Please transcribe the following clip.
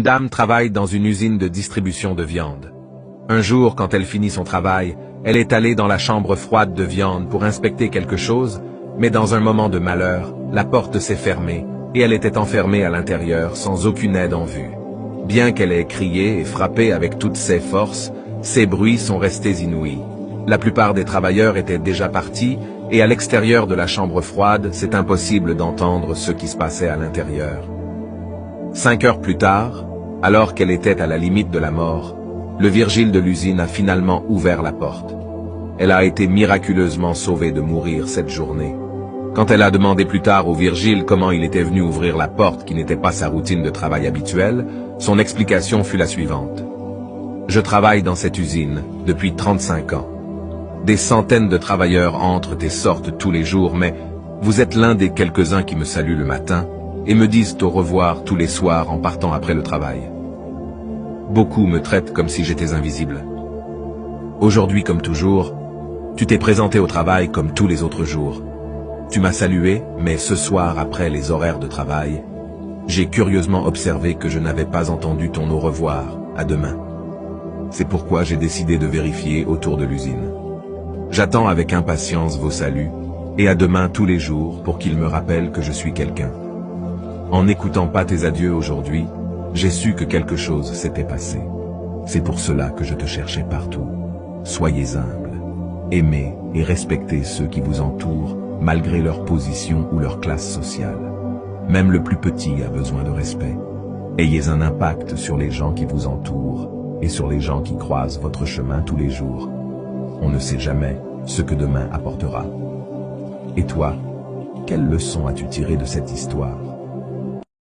Une dame travaille dans une usine de distribution de viande. Un jour, quand elle finit son travail, elle est allée dans la chambre froide de viande pour inspecter quelque chose, mais dans un moment de malheur, la porte s'est fermée et elle était enfermée à l'intérieur sans aucune aide en vue. Bien qu'elle ait crié et frappé avec toutes ses forces, ces bruits sont restés inouïs. La plupart des travailleurs étaient déjà partis et à l'extérieur de la chambre froide, c'est impossible d'entendre ce qui se passait à l'intérieur. 5 heures plus tard, alors qu'elle était à la limite de la mort, le Virgile de l'usine a finalement ouvert la porte. Elle a été miraculeusement sauvée de mourir cette journée. Quand elle a demandé plus tard au Virgile comment il était venu ouvrir la porte qui n'était pas sa routine de travail habituelle, son explication fut la suivante. Je travaille dans cette usine depuis 35 ans. Des centaines de travailleurs entrent et sortent tous les jours, mais vous êtes l'un des quelques-uns qui me saluent le matin et me disent au revoir tous les soirs en partant après le travail. Beaucoup me traitent comme si j'étais invisible. Aujourd'hui comme toujours, tu t'es présenté au travail comme tous les autres jours. Tu m'as salué, mais ce soir après les horaires de travail, j'ai curieusement observé que je n'avais pas entendu ton au revoir, à demain. C'est pourquoi j'ai décidé de vérifier autour de l'usine. J'attends avec impatience vos saluts, et à demain tous les jours pour qu'ils me rappellent que je suis quelqu'un. En n'écoutant pas tes adieux aujourd'hui, j'ai su que quelque chose s'était passé. C'est pour cela que je te cherchais partout. Soyez humbles, aimez et respectez ceux qui vous entourent, malgré leur position ou leur classe sociale. Même le plus petit a besoin de respect. Ayez un impact sur les gens qui vous entourent et sur les gens qui croisent votre chemin tous les jours. On ne sait jamais ce que demain apportera. Et toi, quelle leçon as-tu tiré de cette histoire ?